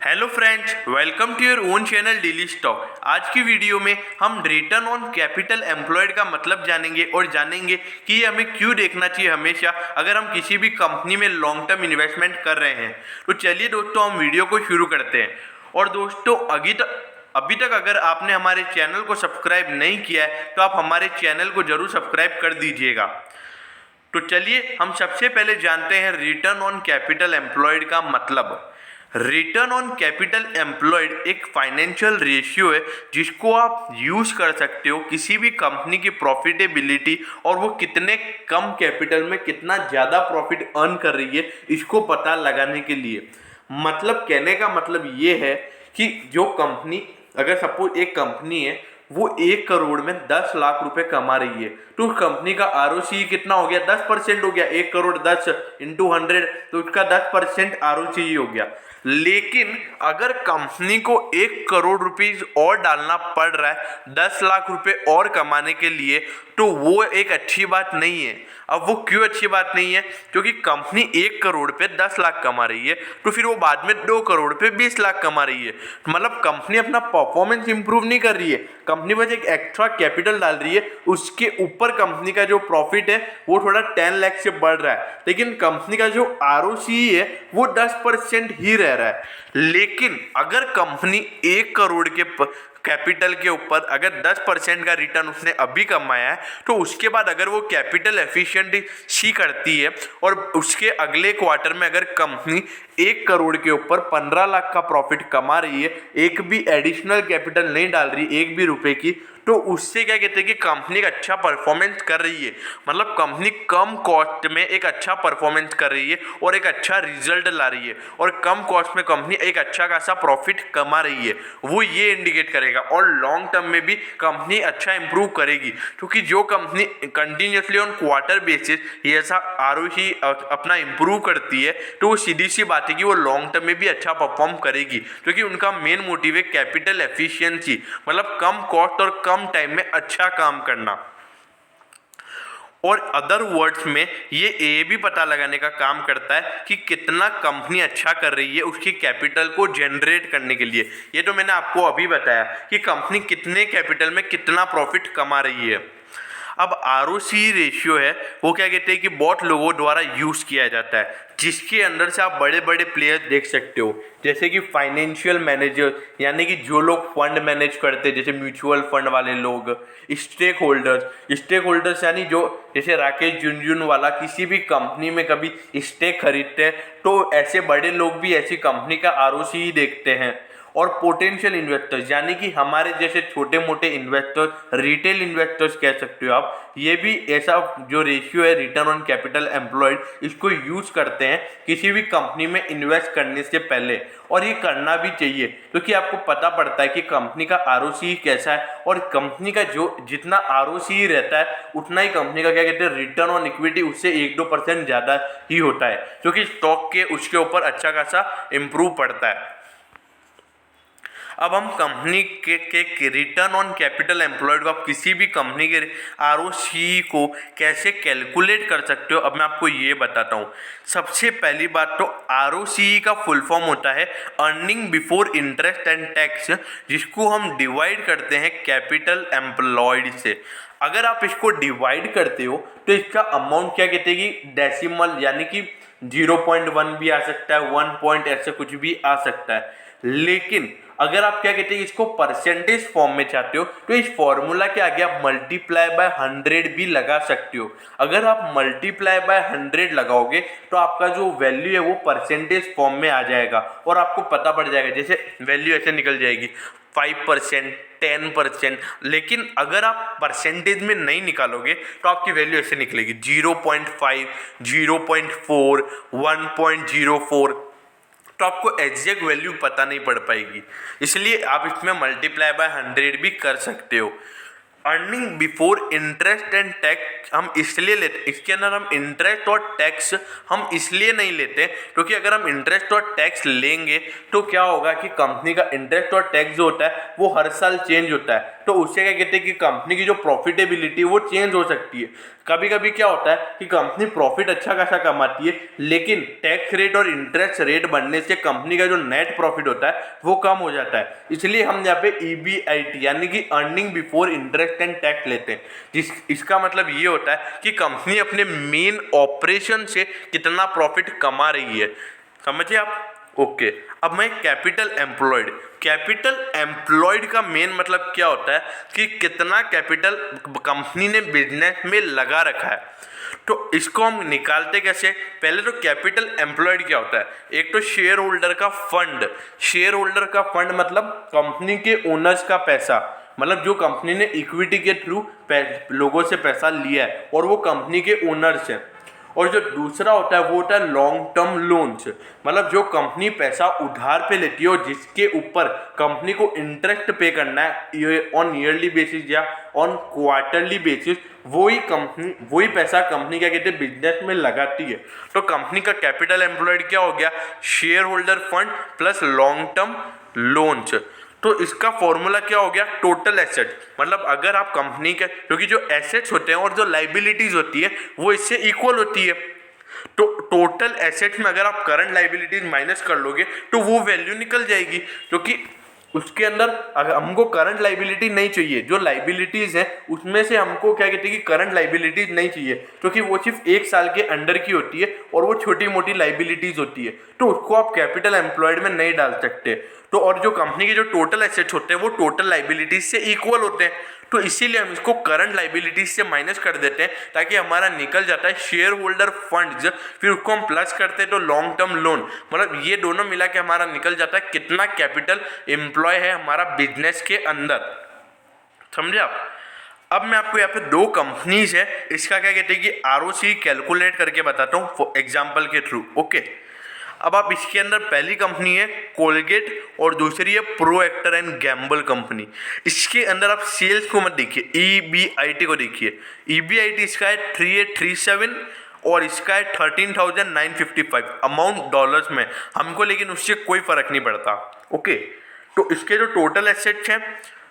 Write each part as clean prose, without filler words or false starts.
Hello friends, welcome to your own channel daily stock. आज की video में हम रिटर्न ऑन कैपिटल एम्प्लॉयड का मतलब जानेंगे और जानेंगे कि ये हमें क्यों देखना चाहिए हमेशा अगर हम किसी भी कंपनी में लॉन्ग टर्म इन्वेस्टमेंट कर रहे हैं। तो चलिए दोस्तों, हम वीडियो को शुरू करते हैं। और दोस्तों, अभी तक अगर आपने हमारे चैनल को सब्सक्राइब नहीं किया है तो आप हमारे चैनल को जरूर सब्सक्राइब कर दीजिएगा। तो चलिए हम सबसे पहले जानते हैं रिटर्न ऑन कैपिटल एम्प्लॉयड का मतलब। रिटर्न ऑन कैपिटल एम्प्लॉयड एक फाइनेंशियल रेशियो है जिसको आप यूज कर सकते हो किसी भी कंपनी की प्रॉफिटेबिलिटी और वो कितने कम कैपिटल में कितना ज़्यादा प्रॉफिट अर्न कर रही है इसको पता लगाने के लिए। मतलब कहने का मतलब ये है कि जो कंपनी, अगर सपोज एक कंपनी है वो 1 करोड़ में 10 लाख रुपए कमा रही है तो उस कंपनी का आरओसी कितना हो गया? 10% हो गया। 1 करोड़ 10 इंटू 100 तो उसका 10% आरओसी हो गया। लेकिन अगर कंपनी को 1 करोड़ रुपीज और डालना पड़ रहा है 10 लाख रुपए और कमाने के लिए, तो वो एक अच्छी बात नहीं है। अब वो क्यों अच्छी बात नहीं है? क्योंकि कंपनी 1 करोड़ पे 10 लाख कमा रही है तो फिर वो बाद में 2 करोड़ पे 20 लाख कमा रही है। मतलब कंपनी अपना परफॉर्मेंस इंप्रूव नहीं कर रही है, कंपनी बस एक एक्स्ट्रा कैपिटल डाल रही है। उसके ऊपर कंपनी का जो प्रॉफिट है वो थोड़ा 10 लाख से बढ़ रहा है, लेकिन कंपनी का जो आरओसी है वो 10% ही रह रहा है। लेकिन अगर कंपनी 1 करोड़ के कैपिटल के ऊपर अगर 10% का रिटर्न उसने अभी कमाया है तो उसके बाद अगर वो कैपिटल एफिशिएंसी करती है और उसके अगले क्वार्टर में अगर कंपनी 1 करोड़ के ऊपर 15 लाख का प्रॉफिट कमा रही है, एक भी एडिशनल कैपिटल नहीं डाल रही, एक भी रुपए की, तो उससे क्या कहते हैं कि कंपनी एक अच्छा परफॉर्मेंस कर रही है। मतलब कंपनी कम कॉस्ट में एक अच्छा परफॉर्मेंस कर रही है और एक अच्छा रिजल्ट ला रही है, और कम कॉस्ट में कंपनी एक अच्छा खासा प्रॉफिट कमा रही है, वो ये इंडिकेट करेगा। और लॉन्ग टर्म में भी कंपनी अच्छा इंप्रूव करेगी, क्योंकि जो company continuously on quarter basis ये ऐसा आरओसी अपना इंप्रूव करती है तो वो सीधी सी बात है कि वो लॉन्ग टर्म में भी अच्छा परफॉर्म करेगी, क्योंकि उनका मेन मोटिव है कैपिटल एफिशिएंसी, मतलब कम कॉस्ट और कम टाइम में अच्छा काम करना। और अदर वर्ड्स में ये भी पता लगाने का काम करता है कि कितना कंपनी अच्छा कर रही है उसकी कैपिटल को जनरेट करने के लिए। ये तो मैंने आपको अभी बताया कि कंपनी कितने कैपिटल में कितना प्रॉफिट कमा रही है। अब आरओसी रेशियो है वो क्या कहते हैं कि बहुत लोगों द्वारा यूज किया जाता है, जिसके अंदर से आप बड़े बड़े प्लेयर्स देख सकते हो, जैसे कि फाइनेंशियल मैनेजर, यानी कि जो लोग फंड मैनेज करते हैं, जैसे म्यूचुअल फंड वाले लोग, स्टेक होल्डर्स यानी जो जैसे राकेश झुनझुनवाला किसी भी कंपनी में कभी स्टेक खरीदते हैं तो ऐसे बड़े लोग भी ऐसी कंपनी का आरओसी ही देखते हैं। और पोटेंशियल इन्वेस्टर्स यानी कि हमारे जैसे छोटे मोटे इन्वेस्टर्स, रिटेल इन्वेस्टर्स कह सकते हो आप, ये भी ऐसा जो रेशियो है रिटर्न ऑन कैपिटल एम्प्लॉयड इसको यूज करते हैं किसी भी कंपनी में इन्वेस्ट करने से पहले। और ये करना भी चाहिए क्योंकि आपको पता पड़ता है कि कंपनी का आरओसी कैसा है, और कंपनी का जो जितना आरओसी रहता है उतना ही कंपनी का क्या कहते हैं रिटर्न ऑन इक्विटी उससे 1-2% ज़्यादा ही होता है, क्योंकि स्टॉक के उसके ऊपर अच्छा खासा इंप्रूव पड़ता है। अब हम कंपनी के रिटर्न ऑन कैपिटल एम्प्लॉयड को, आप किसी भी कंपनी के आरओसी को कैसे कैलकुलेट कर सकते हो, अब मैं आपको ये बताता हूँ। सबसे पहली बात तो आरओसी का फुल फॉर्म होता है earning before interest and tax, जिसको हम डिवाइड करते हैं कैपिटल एम्प्लॉयड से। अगर आप इसको डिवाइड करते हो तो इसका अमाउंट क्या कहते हैं कि डेसिमल, यानी कि 0.1 भी आ सकता है, 1 पॉइंट ऐसे कुछ भी आ सकता है। लेकिन अगर आप क्या कहते हैं इसको परसेंटेज फॉर्म में चाहते हो तो इस फॉर्मूला के आगे आप मल्टीप्लाई बाय 100 भी लगा सकते हो। अगर आप मल्टीप्लाई बाय 100 लगाओगे तो आपका जो वैल्यू है वो परसेंटेज फॉर्म में आ जाएगा और आपको पता पड़ जाएगा, जैसे वैल्यू ऐसे निकल जाएगी 5%, 10%। लेकिन अगर आप परसेंटेज में नहीं निकालोगे तो आपकी वैल्यू ऐसे निकलेगी 0.5, 0.4, 1.04, तो आपको एग्जैक्ट वैल्यू पता नहीं पड़ पाएगी। इसलिए आप इसमें मल्टीप्लाई बाय 100 भी कर सकते हो। Earning before interest and tax हम इसलिए लेते, इसके अंदर हम इंटरेस्ट और टैक्स हम इसलिए नहीं लेते क्योंकि अगर हम इंटरेस्ट और टैक्स लेंगे तो क्या होगा कि कंपनी का इंटरेस्ट और टैक्स जो होता है वो हर साल चेंज होता है, तो उससे क्या कहते हैं कि कंपनी की जो प्रॉफिटेबिलिटी वो चेंज हो सकती है। कभी कभी क्या होता है कि कंपनी प्रॉफिट अच्छा खासा कमाती है, लेकिन टैक्स रेट और इंटरेस्ट रेट बढ़ने से कंपनी का जो नेट प्रॉफिट होता है वो कम हो जाता है। इसलिए हम यहाँ पे EBIT यानी कि earning before interest and tax लेते हैं। इसका मतलब ये होता है कि कंपनी अपने मेन ऑपरेशन से कितना प्रॉफिट कमा रही है। समझिए आप? ओके। अब मैं कैपिटल एम्प्लॉयड का मेन मतलब क्या होता है कि कितना कैपिटल कंपनी ने बिजनेस में लगा रखा है। तो इसको हम निकालते कैसे? पहले तो कैपिटल एम्प्लॉयड क्या होता है? एक तो शेयर होल्डर का फंड मतलब कंपनी के ओनर्स का पैसा, मतलब जो कंपनी ने इक्विटी के थ्रू लोगों से पैसा लिया है और वो कंपनी के ओनर्स हैं। और जो दूसरा होता है वो होता है लॉन्ग टर्म लोन्स, मतलब जो कंपनी पैसा उधार पे लेती है और जिसके ऊपर कंपनी को इंटरेस्ट पे करना है ऑन ईयरली बेसिस या ऑन क्वार्टरली बेसिस, वही पैसा कंपनी क्या कहते हैं बिजनेस में लगाती है। तो कंपनी का कैपिटल एम्प्लॉयड क्या हो गया? Share holder fund plus long term loans. तो इसका फॉर्मूला क्या हो गया? टोटल एसेट, मतलब अगर आप कंपनी के, क्योंकि जो एसेट्स होते हैं और जो लाइबिलिटीज होती है वो इससे इक्वल होती है। तो टोटल एसेट्स में अगर आप करंट लाइबिलिटीज माइनस कर लोगे तो वो वैल्यू निकल जाएगी, क्योंकि उसके अंदर अगर हमको करंट लाइबिलिटी नहीं चाहिए, जो लाइबिलिटीज है उसमें से हमको क्या कहते हैं कि करंट लाइबिलिटीज नहीं चाहिए, क्योंकि वो सिर्फ 1 साल के अंडर की होती है और वो छोटी मोटी लाइबिलिटीज होती है, तो उसको आप कैपिटल एम्प्लॉयड में नहीं डाल सकते। तो और जो कंपनी के जो टोटल एसेट्स होते हैं वो टोटल लाइबिलिटीज से इक्वल होते हैं, तो इसीलिए हम इसको करंट लाइबिलिटीज से माइनस कर देते हैं ताकि हमारा निकल जाता है शेयर होल्डर फंड्स, फिर उसको हम प्लस करते हैं तो लॉन्ग टर्म लोन, मतलब ये दोनों मिला के हमारा निकल जाता है कितना कैपिटल एम्प्लॉय है हमारा बिजनेस के अंदर। समझे आप? अब मैं आपको यहाँ पे 2 कंपनीज है, इसका क्या कहते हैं कि ROC कैलकुलेट करके बताता हूँ एग्जाम्पल के थ्रू। ओके। अब आप इसके अंदर पहली कंपनी है कोलगेट और दूसरी है प्रोएक्टर एंड गैम्बल कंपनी। इसके अंदर आप सेल्स को मत देखिए, EBIT को देखिए। EBIT इसका है 3837 और इसका है 13,955 अमाउंट डॉलर्स में हमको, लेकिन उससे कोई फर्क नहीं पड़ता। ओके। तो इसके जो टोटल एसेट्स हैं,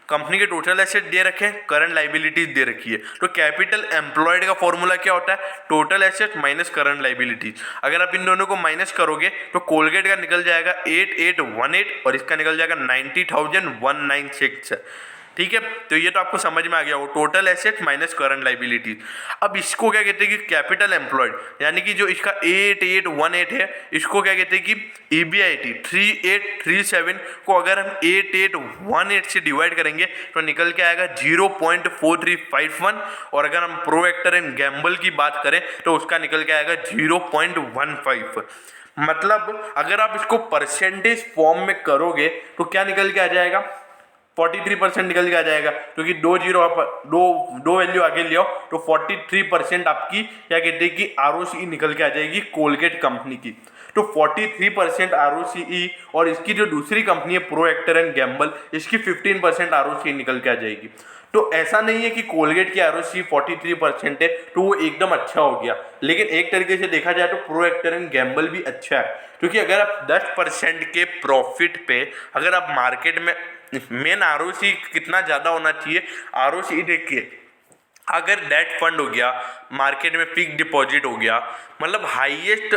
कंपनी के टोटल एसेट दे रखे हैं, करंट लाइबिलिटीज दे रखी है। तो कैपिटल एम्प्लॉयड का फॉर्मूला क्या होता है? Total asset minus current liabilities. अगर आप इन दोनों को माइनस करोगे तो कोलगेट का निकल जाएगा 8818 और इसका निकल जाएगा 90,196। ठीक है, तो ये तो आपको समझ में आ गया, वो total asset minus current liabilities. अब इसको क्या कहते हैं कि कैपिटल एम्प्लॉयड, यानी कि जो इसका 8818 है इसको क्या कहते हैं कि EBIT 3837 को अगर हम 8818 से डिवाइड करेंगे तो निकल के आएगा 0.4351, और अगर हम प्रोएक्टर एंड गैम्बल की बात करें तो उसका निकल के आएगा 0.15। मतलब अगर आप इसको परसेंटेज फॉर्म में करोगे तो क्या निकल के आ जाएगा? 43% निकल के आ जाएगा, क्योंकि 2 वैल्यू आगे ले आओ तो 43% आपकी क्या कहते हैं कि ROCE निकल के आ जाएगी कोलगेट कंपनी की। तो 43% ROCE, और इसकी जो दूसरी कंपनी है प्रोएक्टर एंड गैम्बल, इसकी 15% ROCE निकल के आ जाएगी। तो ऐसा नहीं है कि कोलगेट की ROCE 43% है तो वो एकदम अच्छा हो गया, लेकिन एक तरीके से देखा जाए तो प्रोएक्टर एंड गैम्बल भी अच्छा है, क्योंकि अगर आप 10% के प्रॉफिट पे अगर आप मार्केट में, मेन ROCE कितना ज़्यादा होना चाहिए? ROCE देखिए, अगर डेट फंड हो गया, मार्केट में फिक्स डिपॉजिट हो गया, मतलब highest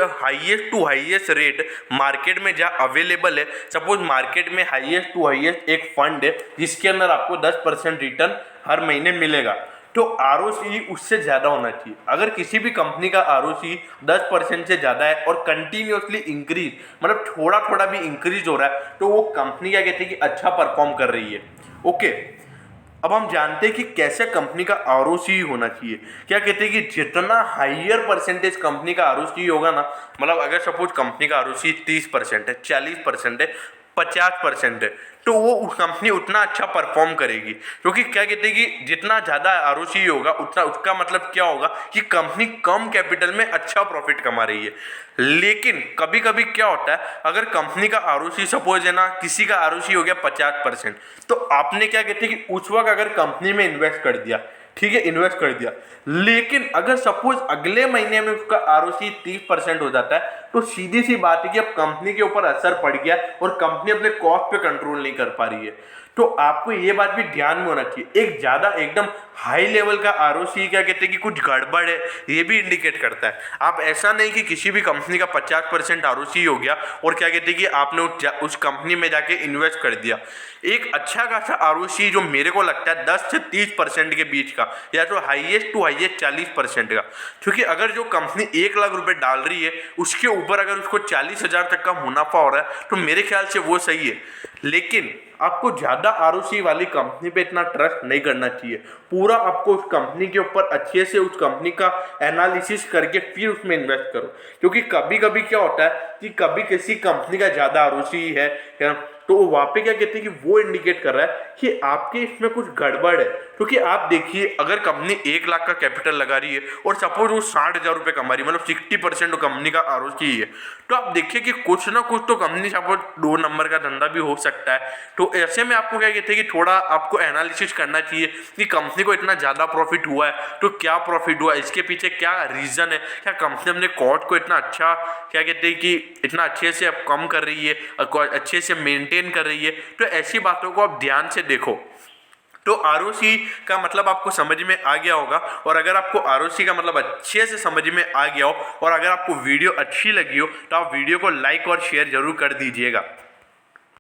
to highest rate market में जहाँ अवेलेबल है, सपोज मार्केट में हाईएस्ट टू हाईएस्ट एक फंड है जिसके अंदर आपको 10% रिटर्न हर महीने मिलेगा, तो ROCE उससे ज़्यादा होना चाहिए। अगर किसी भी कंपनी का ROCE 10% से ज़्यादा है और कंटिन्यूसली इंक्रीज, मतलब थोड़ा थोड़ा भी इंक्रीज हो रहा है, तो वो कंपनी क्या कहती है कि अच्छा परफॉर्म कर रही है। ओके। अब हम जानते हैं कि कैसे कंपनी का ROCE होना चाहिए। क्या कहते हैं कि जितना हाइयर परसेंटेज कंपनी का ROCE होगा ना, मतलब अगर सपोज कंपनी का ROCE 30% है, 40% है, 50% है, तो वो कंपनी उतना अच्छा परफॉर्म करेगी, क्योंकि क्या कहते हैं कि जितना ज़्यादा ROCE होगा उतना, उसका मतलब क्या होगा कि कंपनी कम कैपिटल में अच्छा प्रॉफिट कमा रही है। लेकिन कभी कभी क्या होता है, अगर कंपनी का ROCE सपोज है ना, किसी का ROCE हो गया 50%, तो आपने क्या कहते हैं कि उस वक्त अगर कंपनी में इन्वेस्ट कर दिया, ठीक है, इन्वेस्ट कर दिया। लेकिन अगर सपोज अगले महीने में उसका आरओसी 30% हो जाता है, तो सीधी सी बात है कि अब कंपनी के ऊपर असर पड़ गया और कंपनी अपने कॉस्ट पे कंट्रोल नहीं कर पा रही है। तो आपको ये बात भी ध्यान में होना चाहिए, एक ज्यादा एकदम हाई लेवल का आरओसी क्या कहते हैं कि कुछ गड़बड़ है, ये भी इंडिकेट करता है। आप ऐसा नहीं कि किसी भी कंपनी का 50% आरओसी हो गया और क्या कहते हैं कि आपने उस कंपनी में जाके इन्वेस्ट कर दिया। एक अच्छा खासा आरओसी जो मेरे को लगता है 10 से 30% के बीच का, या तो हाईएस्ट टू हाईएस्ट 40% का। क्योंकि अगर जो कंपनी 1 लाख रुपए डाल रही है उसके ऊपर अगर उसको 40,000 तक का मुनाफा हो रहा है तो मेरे ख्याल से वो सही है। लेकिन आपको ज्यादा आरओसी वाली कंपनी पे इतना ट्रस्ट नहीं करना चाहिए। पूरा आपको उस कंपनी के ऊपर अच्छे से उस कंपनी का एनालिसिस करके फिर उसमें इन्वेस्ट करो। क्योंकि कभी कभी क्या होता है कि कभी किसी कंपनी का ज्यादा आरओसी है तो वहां पे क्या कहते हैं कि वो इंडिकेट कर रहा है कि आपके इसमें कुछ गड़बड़ है। क्योंकि आप देखिए, अगर कंपनी 1 लाख का कैपिटल लगा रही है और सपोज वो 60,000 रुपए कमा रही है, मतलब 60% कंपनी का आरओसी है, तो आप देखिए कि कुछ ना कुछ तो कंपनी सपोज 2 नंबर का धंधा भी हो सकता है। तो ऐसे में आपको क्या कहते हैं कि थोड़ा आपको एनालिसिस करना चाहिए कि कंपनी को इतना ज्यादा प्रॉफिट हुआ है तो क्या प्रॉफिट हुआ, इसके पीछे क्या रीजन है, क्या कंपनी अपने कॉस्ट को इतना अच्छा क्या कहते हैं कि इतना अच्छे से अब कम कर रही है, अच्छे से मेंटेन कर रही है। तो ऐसी बातों को आप ध्यान से देखो। तो आरओसी का मतलब आपको समझ में आ गया होगा। और अगर आपको आरओसी का मतलब अच्छे से समझ में आ गया हो और अगर आपको वीडियो अच्छी लगी हो तो आप वीडियो को लाइक और शेयर जरूर कर दीजिएगा।